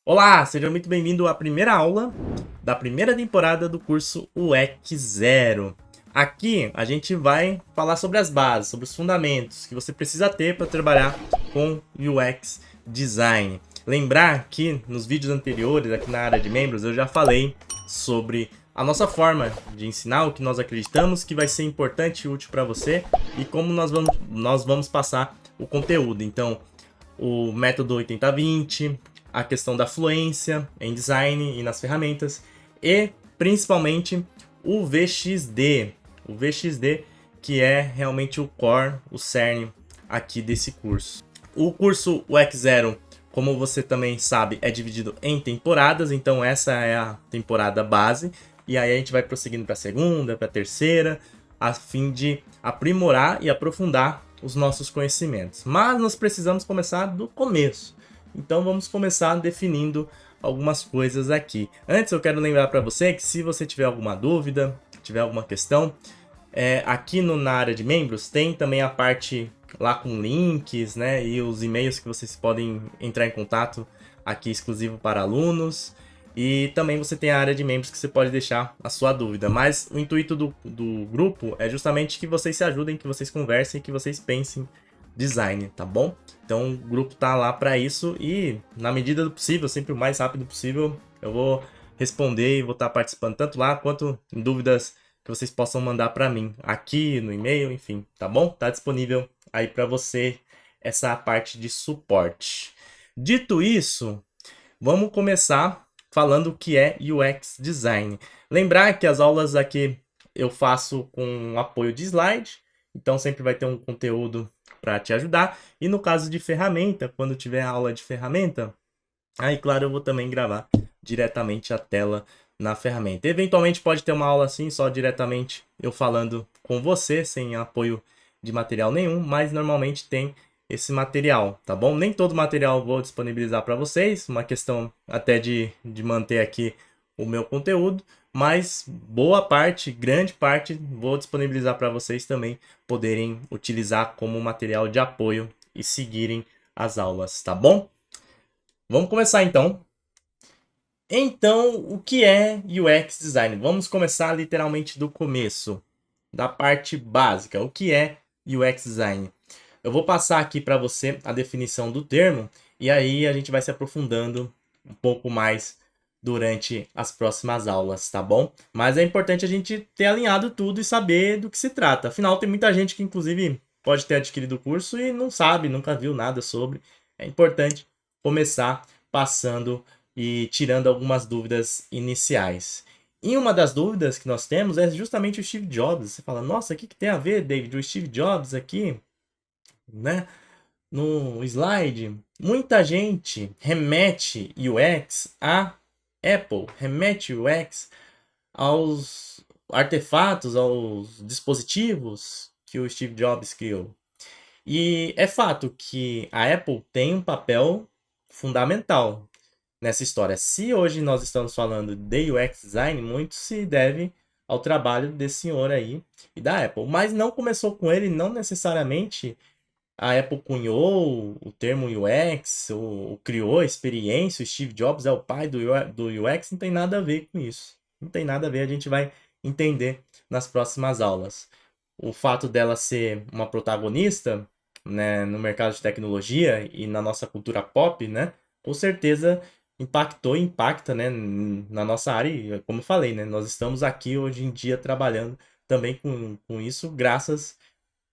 Olá, seja muito bem-vindo à primeira aula da primeira temporada do curso UX Zero. Aqui a gente vai falar sobre as bases, sobre os fundamentos que você precisa ter para trabalhar com UX Design. Lembrar que nos vídeos anteriores, aqui na área de membros, eu já falei sobre a nossa forma de ensinar, o que nós acreditamos que vai ser importante e útil para você e como nós vamos passar o conteúdo. Então, o método 80-20, a questão da fluência em design e nas ferramentas e principalmente o VXD. O VXD que é realmente o core, o cerne aqui desse curso. O curso UX Zero, como você também sabe, é dividido em temporadas, então essa é a temporada base e aí a gente vai prosseguindo para a segunda, para a terceira, a fim de aprimorar e aprofundar os nossos conhecimentos. Mas nós precisamos começar do começo. Então vamos começar definindo algumas coisas aqui. Antes eu quero lembrar para você que se você tiver alguma dúvida, tiver alguma questão, aqui na área de membros tem também a parte lá com links, né, e os e-mails que vocês podem entrar em contato aqui exclusivo para alunos. E também você tem a área de membros que você pode deixar a sua dúvida. Mas o intuito do grupo é justamente que vocês se ajudem, que vocês conversem, que vocês pensem design, tá bom? Então o grupo tá lá para isso e na medida do possível, sempre o mais rápido possível, eu vou responder e vou estar participando tanto lá quanto em dúvidas que vocês possam mandar para mim aqui no e-mail, enfim, tá bom? Tá disponível aí para você essa parte de suporte. Dito isso, vamos começar falando o que é UX Design. Lembrar que as aulas aqui eu faço com apoio de slide, então sempre vai ter um conteúdo para te ajudar. E no caso de ferramenta, quando tiver aula de ferramenta, aí claro eu vou também gravar diretamente a tela na ferramenta. Eventualmente pode ter uma aula assim, só diretamente eu falando com você, sem apoio de material nenhum, mas normalmente tem esse material, tá bom? Nem todo material eu vou disponibilizar para vocês, uma questão até de manter aqui o meu conteúdo, mas boa parte, grande parte, vou disponibilizar para vocês também poderem utilizar como material de apoio e seguirem as aulas, tá bom? Vamos começar então. Então, o que é UX Design? Vamos começar literalmente do começo, da parte básica. O que é UX Design? Eu vou passar aqui para você a definição do termo e aí a gente vai se aprofundando um pouco mais durante as próximas aulas, tá bom? Mas é importante a gente ter alinhado tudo e saber do que se trata. Afinal, tem muita gente que, inclusive, pode ter adquirido o curso e não sabe, nunca viu nada sobre. É importante começar passando e tirando algumas dúvidas iniciais. E uma das dúvidas que nós temos é justamente o Steve Jobs. Você fala, nossa, o que tem a ver, David, o Steve Jobs aqui, né? No slide, muita gente remete UX a Apple, remete UX aos artefatos, aos dispositivos que o Steve Jobs criou. E é fato que a Apple tem um papel fundamental nessa história. Se hoje nós estamos falando de UX design, muito se deve ao trabalho desse senhor aí e da Apple. Mas não começou com ele, não necessariamente a Apple cunhou o termo UX, ou criou a experiência, o Steve Jobs é o pai do UX, não tem nada a ver com isso. Não tem nada a ver, a gente vai entender nas próximas aulas. O fato dela ser uma protagonista, né, no mercado de tecnologia e na nossa cultura pop, né, com certeza impactou e impacta, né, na nossa área. E, como eu falei, né, nós estamos aqui hoje em dia trabalhando também com isso, graças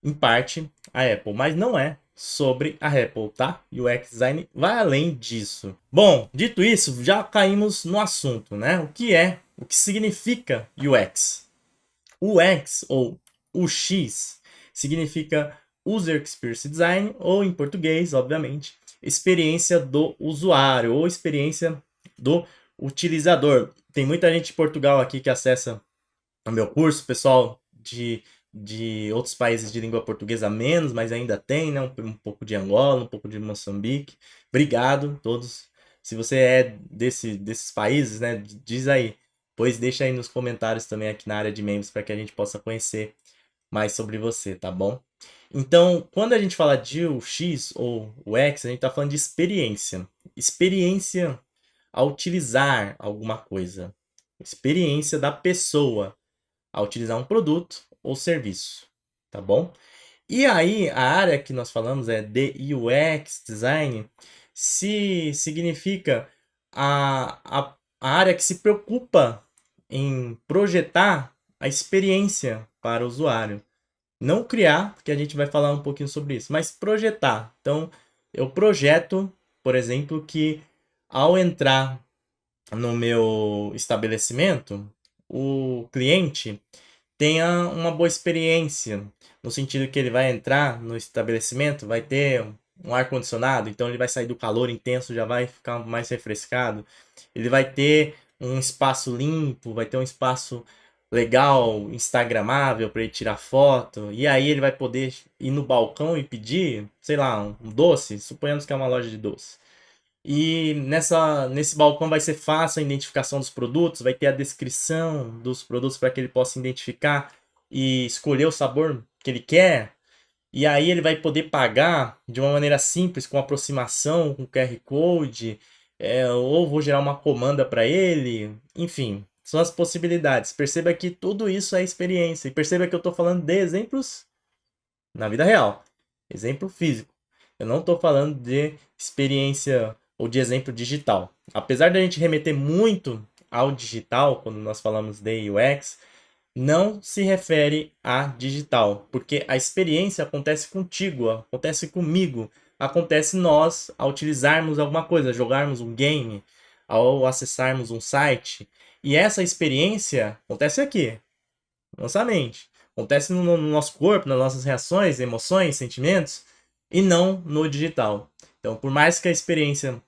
em parte a Apple, mas não é sobre a Apple, tá? E o UX Design vai além disso. Bom, dito isso, já caímos no assunto, né? O que significa UX? UX ou UX significa User Experience Design ou em português, obviamente, experiência do usuário ou experiência do utilizador. Tem muita gente de Portugal aqui que acessa o meu curso, pessoal de outros países de língua portuguesa menos, mas ainda tem, né? Um pouco de Angola, um pouco de Moçambique. Obrigado todos. Se você é desses países, né? Diz aí. Pois deixa aí nos comentários também aqui na área de membros para que a gente possa conhecer mais sobre você, tá bom? Então, quando a gente fala de UX ou UX, a gente está falando de experiência. Experiência a utilizar alguma coisa. Experiência da pessoa a utilizar um produto ou serviço, tá bom? E aí, a área que nós falamos é de UX Design, se significa a área que se preocupa em projetar a experiência para o usuário. Não criar, porque a gente vai falar um pouquinho sobre isso, mas projetar. Então, eu projeto, por exemplo, que ao entrar no meu estabelecimento, o cliente tenha uma boa experiência, no sentido que ele vai entrar no estabelecimento, vai ter um ar-condicionado, então ele vai sair do calor intenso, já vai ficar mais refrescado. Ele vai ter um espaço limpo, vai ter um espaço legal, instagramável para ele tirar foto, e aí ele vai poder ir no balcão e pedir, sei lá, um doce, suponhamos que é uma loja de doce. E nesse balcão vai ser fácil a identificação dos produtos, vai ter a descrição dos produtos para que ele possa identificar e escolher o sabor que ele quer. E aí ele vai poder pagar de uma maneira simples, com aproximação, com QR Code, ou vou gerar uma comanda para ele. Enfim, são as possibilidades. Perceba que tudo isso é experiência. E perceba que eu estou falando de exemplos na vida real. Exemplo físico. Eu não estou falando de experiência ou de exemplo digital. Apesar da gente remeter muito ao digital quando nós falamos de UX, não se refere a digital, porque a experiência acontece contigo, acontece comigo, acontece nós ao utilizarmos alguma coisa, jogarmos um game, ao acessarmos um site. E essa experiência acontece aqui, na nossa mente. Acontece no nosso corpo, nas nossas reações, emoções, sentimentos, e não no digital. Então, por mais que a experiência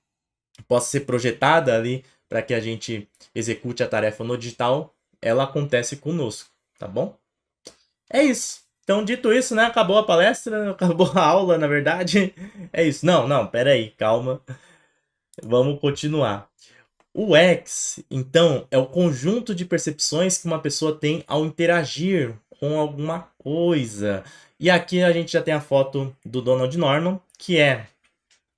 possa ser projetada ali para que a gente execute a tarefa no digital, ela acontece conosco, tá bom? É isso. Então, dito isso, né? Acabou a palestra, acabou a aula, na verdade. É isso. Não, não, pera aí, calma. Vamos continuar. O X, então, é o conjunto de percepções que uma pessoa tem ao interagir com alguma coisa. E aqui a gente já tem a foto do Donald Norman, que é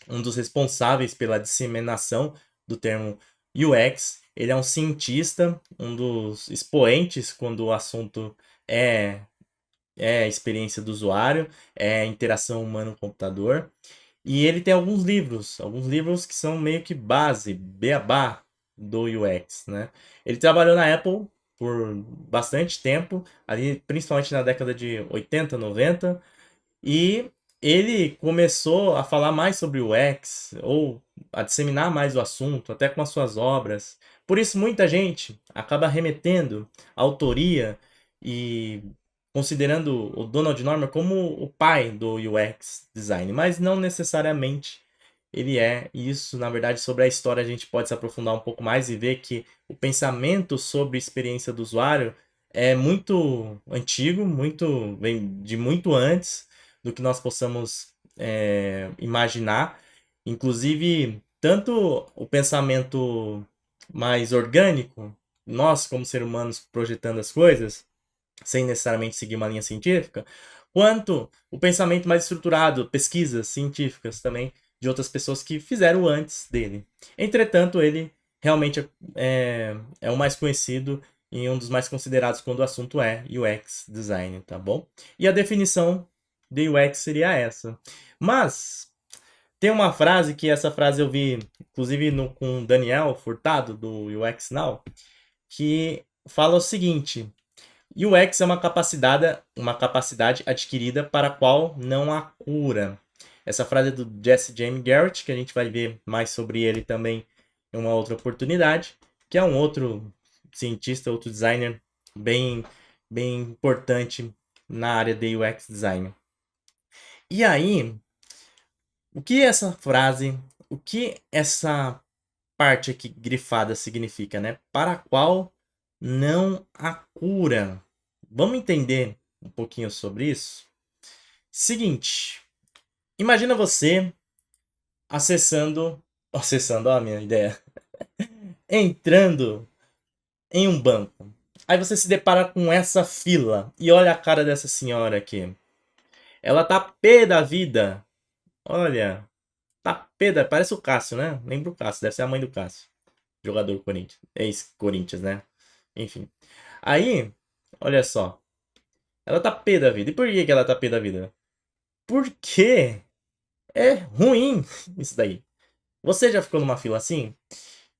um dos responsáveis pela disseminação do termo UX. Ele é um cientista, um dos expoentes quando o assunto é, é a experiência do usuário, é a interação humano-computador. E ele tem alguns livros que são meio que base, beabá do UX, né? Ele trabalhou na Apple por bastante tempo, ali principalmente na década de 80, 90, e ele começou a falar mais sobre o UX, ou a disseminar mais o assunto, até com as suas obras. Por isso, muita gente acaba remetendo a autoria e considerando o Donald Norman como o pai do UX design, mas não necessariamente ele é. E isso, na verdade, sobre a história a gente pode se aprofundar um pouco mais e ver que o pensamento sobre a experiência do usuário é muito antigo, vem de muito antes do que nós possamos imaginar. Inclusive, tanto o pensamento mais orgânico, nós como seres humanos projetando as coisas, sem necessariamente seguir uma linha científica, quanto o pensamento mais estruturado, pesquisas científicas também de outras pessoas que fizeram antes dele. Entretanto, ele realmente é o mais conhecido e um dos mais considerados quando o assunto é UX design, tá bom? E a definição de UX seria essa. Mas tem uma frase que essa frase eu vi, inclusive com o Daniel Furtado do UX Now, que fala o seguinte: UX é uma capacidade adquirida para a qual não há cura. Essa frase é do Jesse James Garrett, que a gente vai ver mais sobre ele também em uma outra oportunidade, que é um outro cientista, outro designer bem, bem importante na área de UX design. E aí, o que essa frase, o que essa parte aqui grifada significa, né? Para a qual não há cura. Vamos entender um pouquinho sobre isso? Seguinte, imagina você acessando a minha ideia, entrando em um banco. Aí você se depara com essa fila e olha a cara dessa senhora aqui. Ela tá pé da vida. Olha, tá pé da... Parece o Cássio, né? Lembra o Cássio, deve ser a mãe do Cássio. Jogador Corinthians. Ex-Corinthians, né? Enfim. Aí, olha só. Ela tá pé da vida. E por que que ela tá pé da vida? Porque é ruim isso daí. Você já ficou numa fila assim?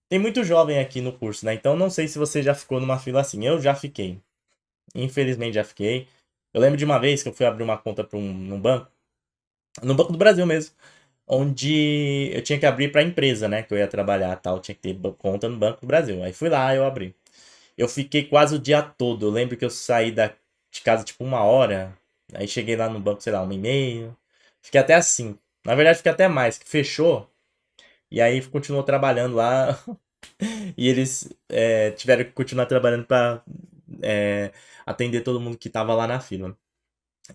Tem muito jovem aqui no curso, né? Então não sei se você já ficou numa fila assim. Eu já fiquei. Infelizmente já fiquei. Eu lembro de uma vez que eu fui abrir uma conta num banco. No Banco do Brasil mesmo. Onde eu tinha que abrir pra empresa, né? Que eu ia trabalhar e tal. Tinha que ter conta no Banco do Brasil. Aí fui lá, eu abri. Eu fiquei quase o dia todo. Eu lembro que eu saí de casa tipo 1 hora. Aí cheguei lá no banco, sei lá, 1h30. Fiquei até assim. Na verdade, fiquei até mais, que fechou. E aí continuou trabalhando lá. E eles tiveram que continuar trabalhando pra atender todo mundo que tava lá na fila.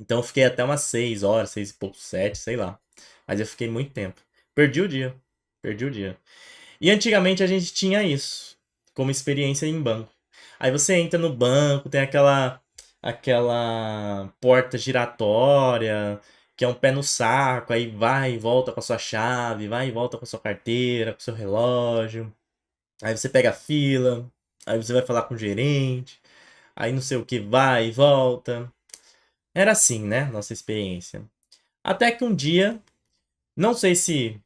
Então eu fiquei até umas 6 horas, 6 e pouco, 7, sei lá. Mas eu fiquei muito tempo. Perdi o dia. Perdi o dia. E antigamente a gente tinha isso como experiência em banco. Aí você entra no banco, tem aquela porta giratória, que é um pé no saco, aí vai e volta com a sua chave, vai e volta com a sua carteira, com o seu relógio. Aí você pega a fila, aí você vai falar com o gerente, aí não sei o que vai e volta. Era assim, né? Nossa experiência. Até que um dia, não sei se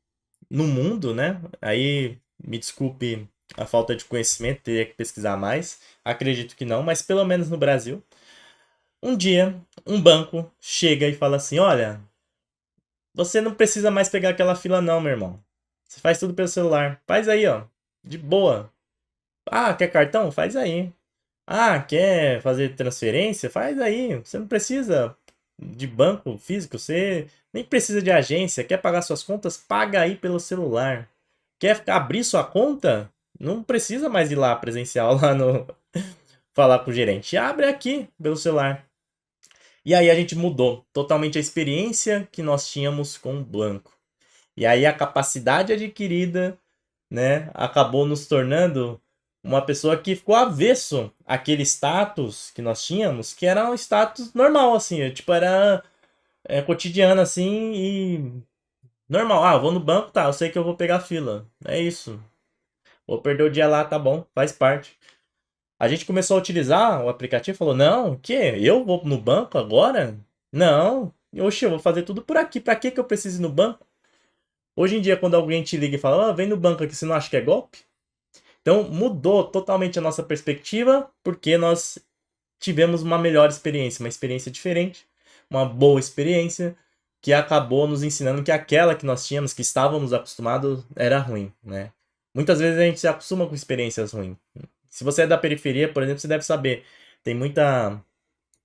no mundo, né? Aí me desculpe a falta de conhecimento, teria que pesquisar mais. Acredito que não, mas pelo menos no Brasil. Um dia, um banco chega e fala assim: Olha, você não precisa mais pegar aquela fila, não, meu irmão. Você faz tudo pelo celular. Faz aí, ó. De boa. Ah, quer cartão? Faz aí. Ah, quer fazer transferência? Faz aí. Você não precisa de banco físico, você nem precisa de agência. Quer pagar suas contas? Paga aí pelo celular. Quer abrir sua conta? Não precisa mais ir lá presencial lá no falar com o gerente. Abre aqui pelo celular. E aí a gente mudou totalmente a experiência que nós tínhamos com o banco. E aí a capacidade adquirida, né, acabou nos tornando uma pessoa que ficou avesso àquele status que nós tínhamos, que era um status normal, assim, tipo, era cotidiano, assim, e normal. Ah, vou no banco, tá, eu sei que eu vou pegar fila. É isso. Vou perder o dia lá, tá bom, faz parte. A gente começou a utilizar o aplicativo e falou: Não, o quê? Eu vou no banco agora? Não. Oxe, eu vou fazer tudo por aqui. Pra que eu preciso ir no banco? Hoje em dia, quando alguém te liga e fala: Vem no banco aqui, você não acha que é golpe? Então mudou totalmente a nossa perspectiva porque nós tivemos uma melhor experiência, uma experiência diferente, uma boa experiência que acabou nos ensinando que aquela que nós tínhamos, que estávamos acostumados, era ruim, né? Muitas vezes a gente se acostuma com experiências ruins. Se você é da periferia, por exemplo, você deve saber, tem muita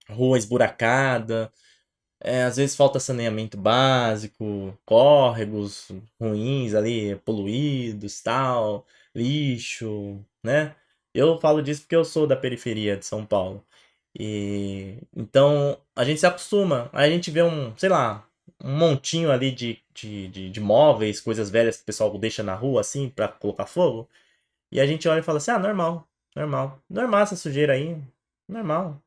rua esburacada, às vezes falta saneamento básico, córregos ruins ali, poluídos, tal, lixo, né? Eu falo disso porque eu sou da periferia de São Paulo. E então a gente se acostuma. Aí a gente vê sei lá, um montinho ali de móveis, coisas velhas que o pessoal deixa na rua assim pra colocar fogo. E a gente olha e fala assim: ah, normal, normal. Normal essa sujeira aí, normal,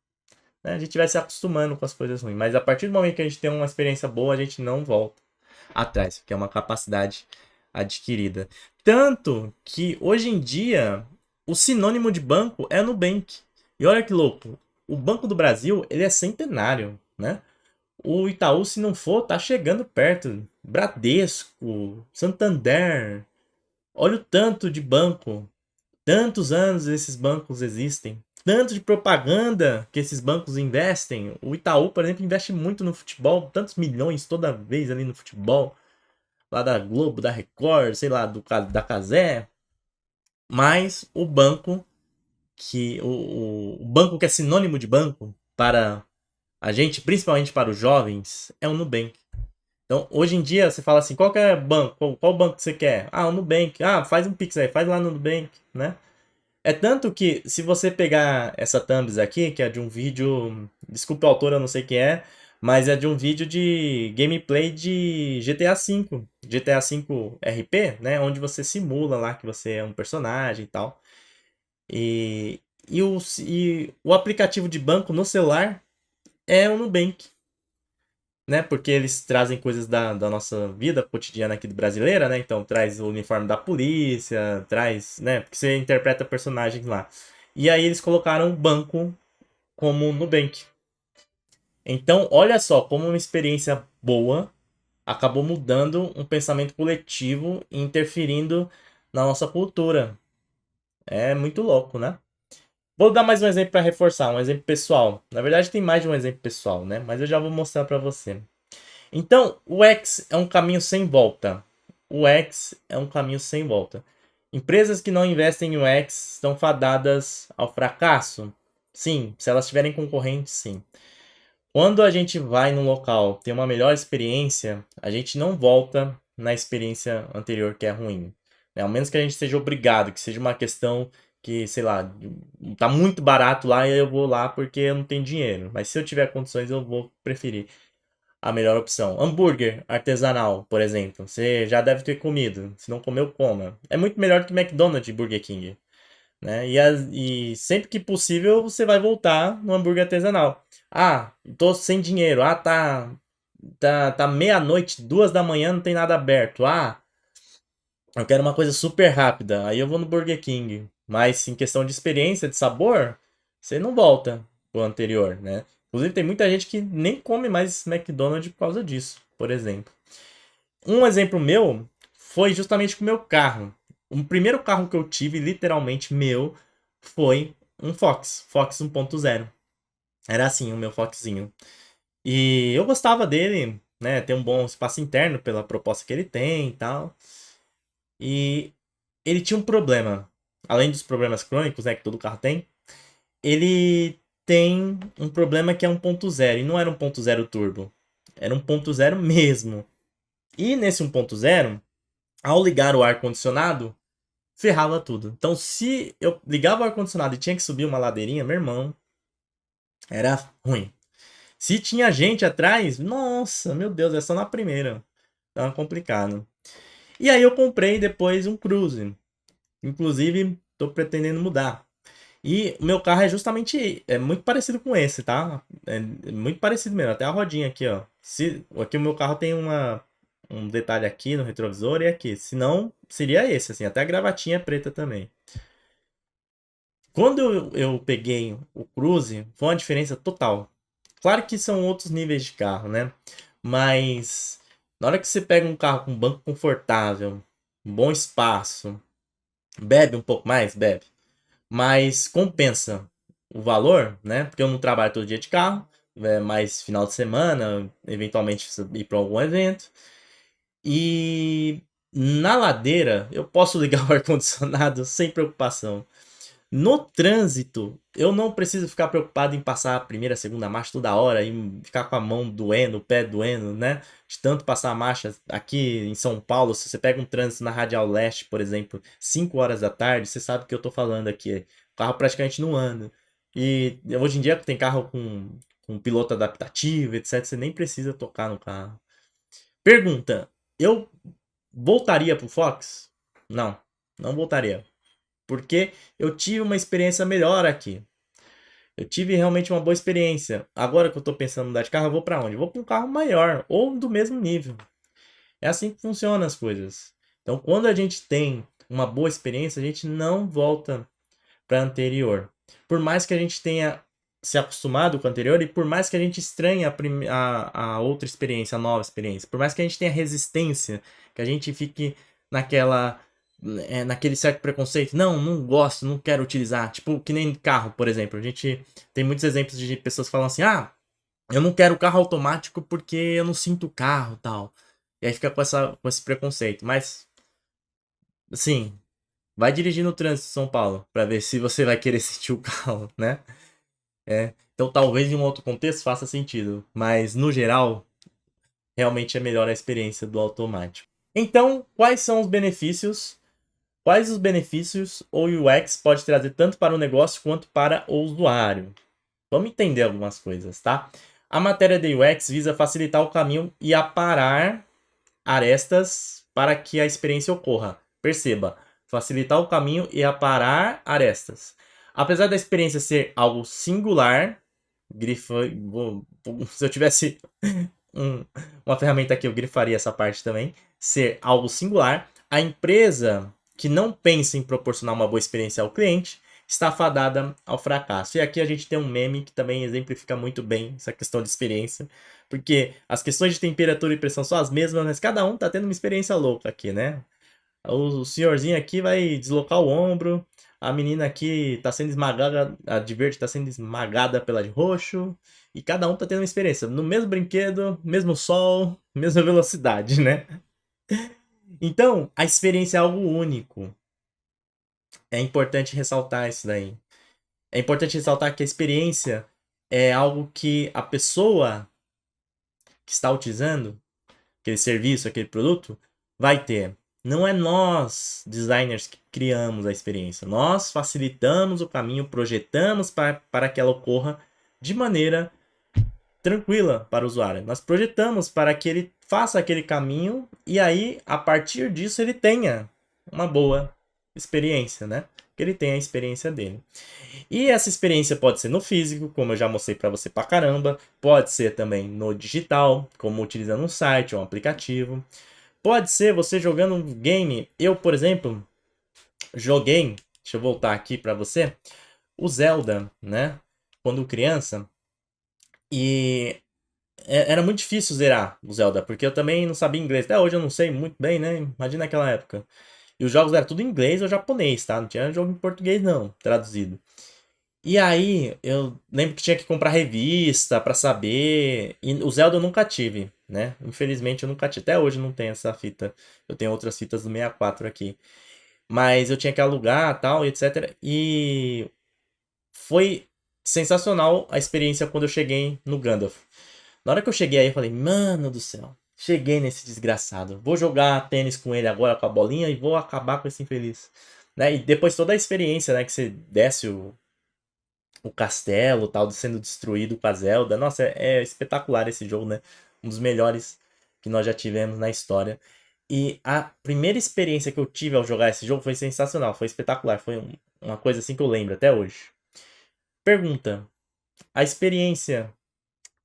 né? A gente vai se acostumando com as coisas ruins. Mas a partir do momento que a gente tem uma experiência boa, a gente não volta atrás, porque é uma capacidade adquirida. Tanto que hoje em dia o sinônimo de banco é Nubank. E olha que louco, o Banco do Brasil ele é centenário, né? O Itaú, se não for, tá chegando perto. Bradesco, Santander. Olha o tanto de banco. Tantos anos esses bancos existem. Tanto de propaganda que esses bancos investem. O Itaú, por exemplo, investe muito no futebol. Tantos milhões toda vez ali no futebol. Lá da Globo, da Record, sei lá, da Cazé. Mas o banco o banco que é sinônimo de banco para a gente, principalmente para os jovens, é o Nubank. Então, hoje em dia, você fala assim, qual que é banco? Qual banco que você quer? Ah, o Nubank. Ah, faz um Pix aí, faz lá no Nubank, né? É tanto que, se você pegar essa thumbs aqui, que é de um vídeo. Desculpa o autor, eu não sei quem é. Mas é de um vídeo de gameplay de GTA V. GTA V RP, né? Onde você simula lá que você é um personagem e tal. E o aplicativo de banco no celular é o Nubank. né? Porque eles trazem coisas da nossa vida cotidiana aqui brasileira, né? Então traz o uniforme da polícia, traz, né? Porque você interpreta personagens lá. E aí eles colocaram o banco como Nubank. Então, olha só, como uma experiência boa acabou mudando um pensamento coletivo e interferindo na nossa cultura. É muito louco, né? Vou dar mais um exemplo para reforçar, um exemplo pessoal. Na verdade, tem mais de um exemplo pessoal, né? Mas eu já vou mostrar para você. Então, o X é um caminho sem volta. O X é um caminho sem volta. Empresas que não investem em UX estão fadadas ao fracasso? Sim, se elas tiverem concorrentes, sim. Quando a gente vai num local ter uma melhor experiência, a gente não volta na experiência anterior que é ruim, né? Ao menos que a gente seja obrigado, que seja uma questão que, sei lá, tá muito barato lá e eu vou lá porque eu não tenho dinheiro. Mas se eu tiver condições, eu vou preferir a melhor opção. Hambúrguer artesanal, por exemplo. Você já deve ter comido. Se não comeu, coma. É muito melhor do que McDonald's e Burger King, né? E sempre que possível você vai voltar no hambúrguer artesanal. Ah, tô sem dinheiro. Ah, tá meia-noite, 2 da manhã, não tem nada aberto. Ah, eu quero uma coisa super rápida. Aí eu vou no Burger King. Mas em questão de experiência, de sabor, você não volta pro anterior, né? Inclusive tem muita gente que nem come mais McDonald's por causa disso, por exemplo. Um exemplo meu foi justamente com o meu carro. O primeiro carro que eu tive, literalmente meu, foi um Fox 1.0. Era assim o meu Foxzinho. E eu gostava dele, né? Tem um bom espaço interno pela proposta que ele tem e tal. E ele tinha um problema. Além dos problemas crônicos, né, que todo carro tem, ele tem um problema que é 1.0. E não era 1.0 turbo. Era 1.0 mesmo. E nesse 1.0, ao ligar o ar-condicionado, ferrava tudo. Então, se eu ligava o ar-condicionado e tinha que subir uma ladeirinha, meu irmão, era ruim. Se tinha gente atrás, nossa, meu Deus, é só na primeira. Tava complicado. E aí eu comprei depois um Cruze. Inclusive, tô pretendendo mudar. E o meu carro é justamente muito parecido com esse, tá? É muito parecido mesmo, até a rodinha aqui, ó. Aqui o meu carro tem um detalhe aqui no retrovisor e aqui. Se não, seria esse, assim, até a gravatinha é preta também. Quando eu peguei o Cruze, foi uma diferença total. Claro que são outros níveis de carro, né? Mas na hora que você pega um carro com banco confortável, um bom espaço, bebe um pouco mais, bebe. Mas compensa o valor, né? Porque eu não trabalho todo dia de carro, mais final de semana, eventualmente ir para algum evento. E na ladeira eu posso ligar o ar-condicionado sem preocupação. No trânsito, eu não preciso ficar preocupado em passar a primeira, segunda marcha toda hora e ficar com a mão doendo, o pé doendo, né? De tanto passar a marcha aqui em São Paulo, se você pega um trânsito na Radial Leste, por exemplo, 5 horas da tarde, você sabe o que eu tô falando aqui. O carro praticamente não anda. E hoje em dia tem carro com piloto adaptativo, etc. Você nem precisa tocar no carro. Pergunta: eu voltaria pro Fox? Não, não voltaria. Porque eu tive uma experiência melhor aqui. Eu tive realmente uma boa experiência. Agora que eu tô pensando em mudar de carro, eu vou pra onde? Eu vou pra um carro maior ou do mesmo nível. É assim que funcionam as coisas. Então, quando a gente tem uma boa experiência, a gente não volta para anterior. Por mais que a gente tenha se acostumado com o anterior e por mais que a gente estranhe a outra experiência, a nova experiência, por mais que a gente tenha resistência, que a gente fique naquela naquele certo preconceito, não gosto, não quero utilizar, tipo que nem carro, por exemplo, a gente tem muitos exemplos de pessoas que falam assim, eu não quero carro automático porque eu não sinto o carro, tal, e aí fica com esse preconceito, mas assim, vai dirigir no trânsito de São Paulo para ver se você vai querer sentir o carro, né? Então talvez em um outro contexto faça sentido, mas no geral, realmente é melhor a experiência do automático. Então, quais são os benefícios? Quais os benefícios o UX pode trazer tanto para o negócio quanto para o usuário? Vamos entender algumas coisas, tá? A matéria de UX visa facilitar o caminho e aparar arestas para que a experiência ocorra. Perceba, facilitar o caminho e aparar arestas. Apesar da experiência ser algo singular, se eu tivesse uma ferramenta que eu grifaria essa parte também, ser algo singular. A empresa que não pensa em proporcionar uma boa experiência ao cliente está fadada ao fracasso. E aqui a gente tem um meme que também exemplifica muito bem essa questão de experiência, porque as questões de temperatura e pressão são as mesmas, mas cada um tá tendo uma experiência louca aqui, né? O senhorzinho aqui vai deslocar o ombro, a menina aqui tá sendo esmagada, a de verde tá sendo esmagada pela de roxo, e cada um tá tendo uma experiência no mesmo brinquedo, mesmo sol, mesma velocidade, né? Então, a experiência é algo único. É importante ressaltar isso daí. É importante ressaltar que a experiência é algo que a pessoa que está utilizando aquele serviço, aquele produto, vai ter. Não é nós, designers, que criamos a experiência. Nós facilitamos o caminho, projetamos para que ela ocorra de maneira tranquila para o usuário. Nós projetamos para que ele faça aquele caminho e aí, a partir disso, ele tenha uma boa experiência, né? Que ele tenha a experiência dele. E essa experiência pode ser no físico, como eu já mostrei para você pra caramba, pode ser também no digital, como utilizando um site ou um aplicativo. Pode ser você jogando um game. Eu, por exemplo, joguei, deixa eu voltar aqui para você, o Zelda, né? Quando criança. E era muito difícil zerar o Zelda, porque eu também não sabia inglês. Até hoje eu não sei muito bem, né? Imagina naquela época. E os jogos eram tudo em inglês ou japonês, tá? Não tinha jogo em português não, traduzido. E aí, eu lembro que tinha que comprar revista pra saber. E o Zelda eu nunca tive, né? Infelizmente eu nunca tive. Até hoje não tenho essa fita. Eu tenho outras fitas do 64 aqui. Mas eu tinha que alugar tal, e etc. E foi sensacional a experiência quando eu cheguei no Gandalf. Na hora que eu cheguei aí, eu falei, mano do céu, cheguei nesse desgraçado. Vou jogar tênis com ele agora com a bolinha e vou acabar com esse infeliz. Né? E depois toda a experiência, né? Que você desce o castelo, tal, sendo destruído com a Zelda. Nossa, é espetacular esse jogo, né? Um dos melhores que nós já tivemos na história. E a primeira experiência que eu tive ao jogar esse jogo foi sensacional, foi espetacular, foi uma coisa assim que eu lembro até hoje. Pergunta: a experiência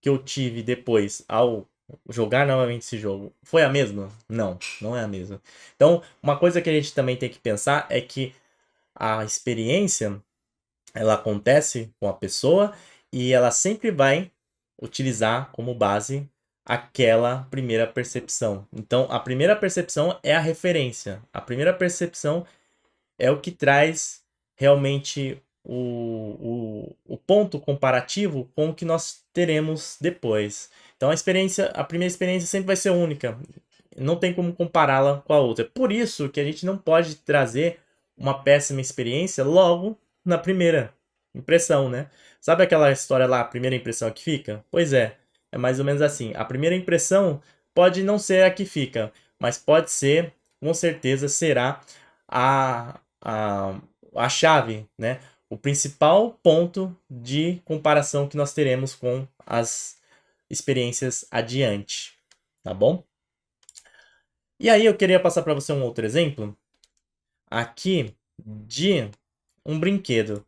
que eu tive depois ao jogar novamente esse jogo foi a mesma? Não, não é a mesma. Então, uma coisa que a gente também tem que pensar é que a experiência ela acontece com a pessoa e ela sempre vai utilizar como base aquela primeira percepção. Então, a primeira percepção é a referência. A primeira percepção é o que traz realmente o ponto comparativo com o que nós teremos depois. Então, a primeira experiência sempre vai ser única. Não tem como compará-la com a outra. Por isso que a gente não pode trazer uma péssima experiência logo na primeira impressão, né? Sabe aquela história lá, a primeira impressão que fica? Pois é mais ou menos assim. A primeira impressão pode não ser a que fica, mas pode ser, com certeza, será a, a, a chave, né? O principal ponto de comparação que nós teremos com as experiências adiante, tá bom? E aí eu queria passar para você um outro exemplo aqui de um brinquedo.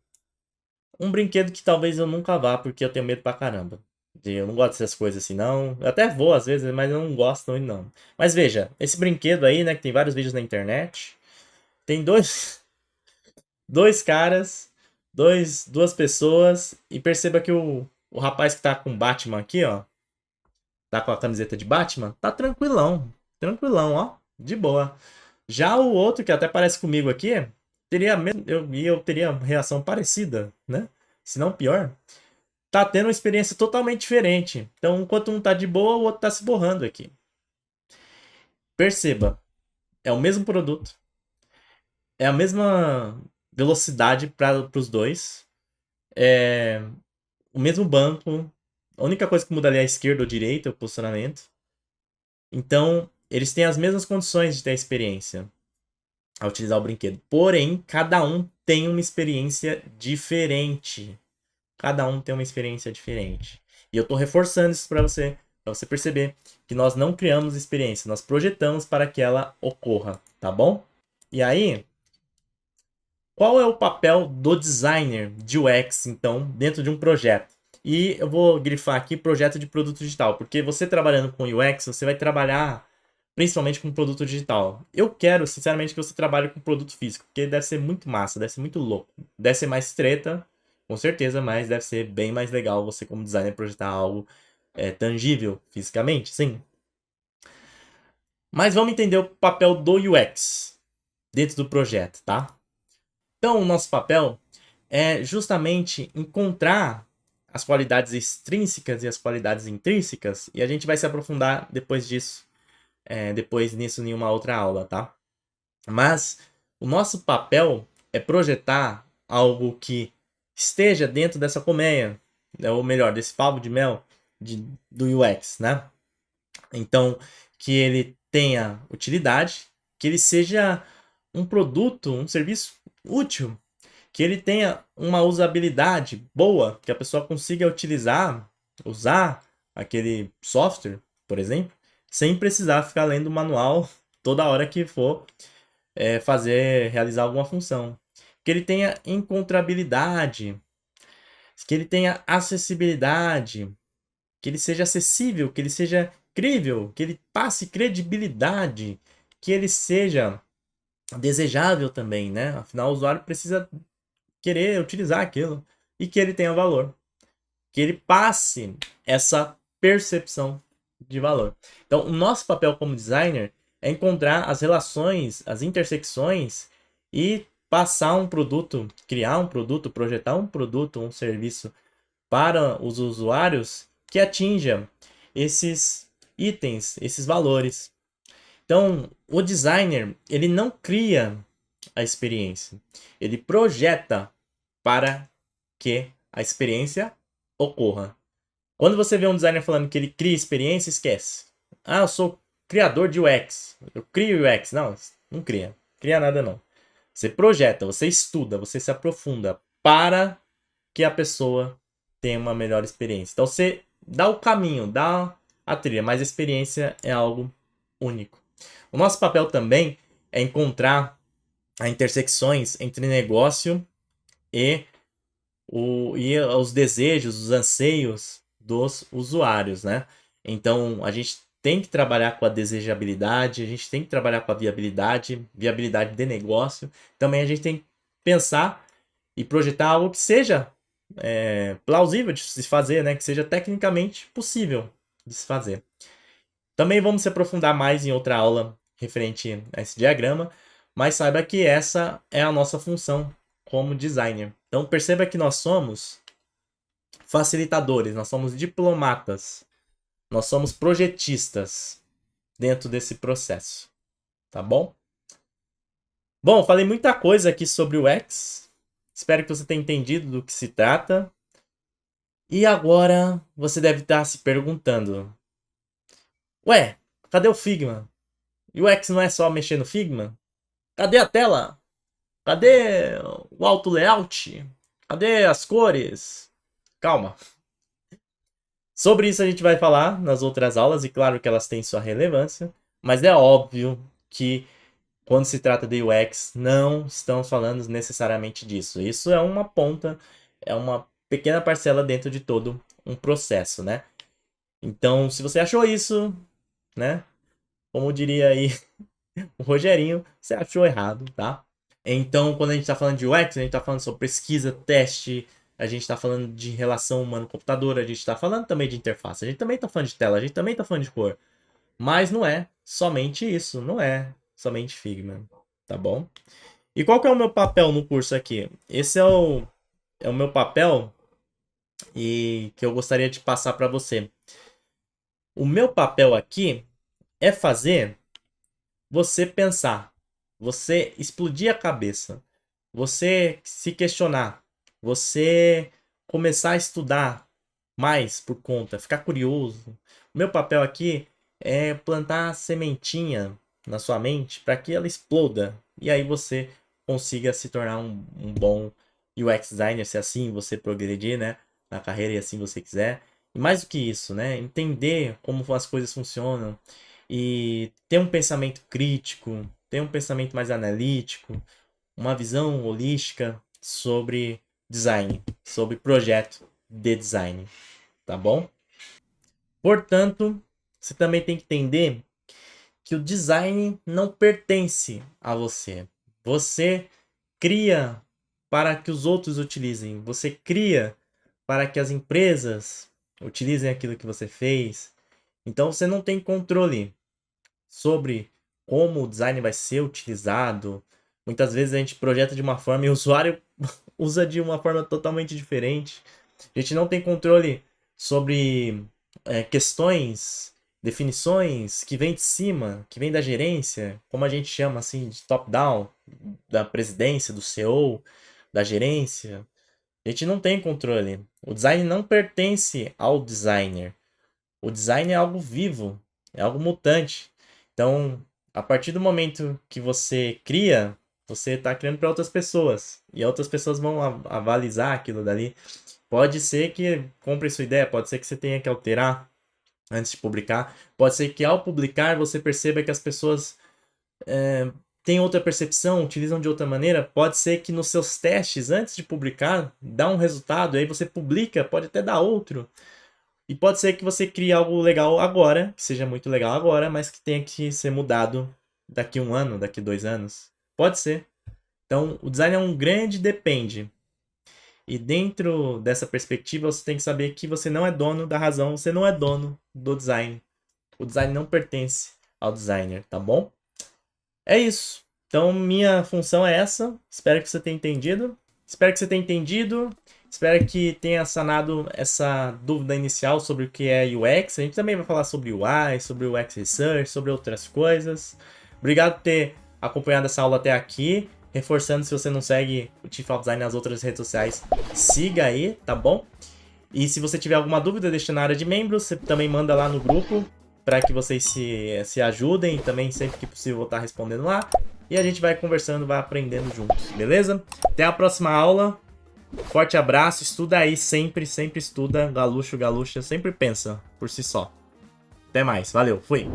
Um brinquedo que talvez eu nunca vá porque eu tenho medo pra caramba. Eu não gosto dessas coisas assim, não. Eu até vou às vezes, mas eu não gosto muito, não. Mas veja, esse brinquedo aí, né, que tem vários vídeos na internet. Tem dois caras, duas pessoas. E perceba que o rapaz que tá com Batman aqui, ó. Tá com a camiseta de Batman, tá tranquilão. Tranquilão, ó. De boa. Já o outro, que até parece comigo aqui, teria eu teria uma reação parecida, né? Se não pior. Tá tendo uma experiência totalmente diferente. Então, enquanto um tá de boa, o outro tá se borrando aqui. Perceba, é o mesmo produto, é a mesma velocidade para os dois, é o mesmo banco. A única coisa que muda ali é a esquerda ou direita, o posicionamento. Então, eles têm as mesmas condições de ter a experiência a utilizar o brinquedo. Porém, cada um tem uma experiência diferente. Cada um tem uma experiência diferente. E eu tô reforçando isso para você perceber que nós não criamos experiência, nós projetamos para que ela ocorra, tá bom? E aí, qual é o papel do designer de UX, então, dentro de um projeto? E eu vou grifar aqui projeto de produto digital, porque você trabalhando com UX, você vai trabalhar principalmente com produto digital. Eu quero, sinceramente, que você trabalhe com produto físico, porque deve ser muito massa, deve ser muito louco. Deve ser mais treta, com certeza, mas deve ser bem mais legal você como designer projetar algo tangível fisicamente, sim. Mas vamos entender o papel do UX dentro do projeto, tá? Então, o nosso papel é justamente encontrar as qualidades extrínsecas e as qualidades intrínsecas, e a gente vai se aprofundar depois disso, depois nisso em uma outra aula, tá? Mas o nosso papel é projetar algo que esteja dentro dessa colmeia, ou melhor, desse favo de mel do UX, né? Então, que ele tenha utilidade, que ele seja um produto, um serviço útil, que ele tenha uma usabilidade boa, que a pessoa consiga usar aquele software, por exemplo, sem precisar ficar lendo o manual toda hora que for realizar alguma função. Que ele tenha encontrabilidade, que ele tenha acessibilidade, que ele seja acessível, que ele seja crível, que ele passe credibilidade, que ele seja desejável também, né? Afinal, o usuário precisa querer utilizar aquilo e que ele tenha valor, que ele passe essa percepção de valor. Então, o nosso papel como designer é encontrar as relações, as intersecções e passar um produto, criar um produto, projetar um produto, um serviço para os usuários que atinja esses itens, esses valores. Então, o designer, ele não cria a experiência, ele projeta para que a experiência ocorra. Quando você vê um designer falando que ele cria experiência, esquece. Ah, eu sou criador de UX. Eu crio UX. Não, não cria. Cria nada não. Você projeta, você estuda, você se aprofunda para que a pessoa tenha uma melhor experiência. Então você dá o caminho, dá a trilha, mas a experiência é algo único. O nosso papel também é encontrar as intersecções entre negócio e os desejos, os anseios dos usuários, né? Então, a gente tem que trabalhar com a desejabilidade, a gente tem que trabalhar com a viabilidade de negócio. Também a gente tem que pensar e projetar algo que seja plausível de se fazer, né? Que seja tecnicamente possível de se fazer. Também vamos se aprofundar mais em outra aula referente a esse diagrama, mas saiba que essa é a nossa função como designer. Então perceba que nós somos facilitadores, nós somos diplomatas, nós somos projetistas dentro desse processo, tá bom? Bom, falei muita coisa aqui sobre o X, espero que você tenha entendido do que se trata. E agora você deve estar se perguntando: ué, cadê o Figma? O X não é só mexer no Figma? Cadê a tela? Cadê o auto layout? Cadê as cores? Calma. Sobre isso a gente vai falar nas outras aulas, e claro que elas têm sua relevância, mas é óbvio que quando se trata de UX, não estamos falando necessariamente disso. Isso é uma ponta, é uma pequena parcela dentro de todo um processo, né? Então, se você achou isso, né? Como diria aí o Rogerinho, você achou errado, tá? Então, quando a gente está falando de UX, a gente está falando sobre pesquisa, teste, a gente está falando de relação humano-computador, a gente está falando também de interface, a gente também está falando de tela, a gente também está falando de cor. Mas não é somente isso, não é somente Figma, tá bom? E qual que é o meu papel no curso aqui? Esse é o meu papel e que eu gostaria de passar para você. O meu papel aqui é fazer você pensar, você explodir a cabeça, você se questionar, você começar a estudar mais por conta, ficar curioso. O meu papel aqui é plantar a sementinha na sua mente para que ela exploda e aí você consiga se tornar um bom UX designer, se assim você progredir, né, na carreira e assim você quiser. E mais do que isso, né, entender como as coisas funcionam e ter um pensamento crítico, ter um pensamento mais analítico, uma visão holística sobre design, sobre projeto de design, tá bom? Portanto, você também tem que entender que o design não pertence a você. Você cria para que os outros utilizem. Você cria para que as empresas utilizem aquilo que você fez. Então você não tem controle sobre como o design vai ser utilizado. Muitas vezes a gente projeta de uma forma e o usuário usa de uma forma totalmente diferente. A gente não tem controle sobre questões, definições que vêm de cima, que vêm da gerência, como a gente chama assim, de top-down, da presidência, do CEO, da gerência. A gente não tem controle. O design não pertence ao designer. O design é algo vivo, é algo mutante. Então, a partir do momento que você cria, você está criando para outras pessoas. E outras pessoas vão avalizar aquilo dali. Pode ser que compre sua ideia, pode ser que você tenha que alterar antes de publicar. Pode ser que ao publicar você perceba que as pessoas têm outra percepção, utilizam de outra maneira. Pode ser que nos seus testes, antes de publicar, dá um resultado, aí você publica, pode até dar outro. E pode ser que você crie algo legal agora, que seja muito legal agora, mas que tenha que ser mudado daqui 1 ano, daqui 2 anos. Pode ser. Então, o design é um grande depende. E dentro dessa perspectiva, você tem que saber que você não é dono da razão, você não é dono do design. O design não pertence ao designer, tá bom? É isso. Então, minha função é essa. Espero que você tenha entendido. Espero que tenha sanado essa dúvida inicial sobre o que é UX. A gente também vai falar sobre UI, sobre UX Research, sobre outras coisas. Obrigado por ter acompanhado essa aula até aqui. Reforçando, se você não segue o Chief of Design nas outras redes sociais, siga aí, tá bom? E se você tiver alguma dúvida, deixa na área de membros. Você também manda lá no grupo para que vocês se ajudem. Também, sempre que possível, vou estar respondendo lá. E a gente vai conversando, vai aprendendo juntos, beleza? Até a próxima aula. Forte abraço, estuda aí sempre, sempre estuda. Galuxo, galuxa, sempre pensa por si só. Até mais, valeu, fui!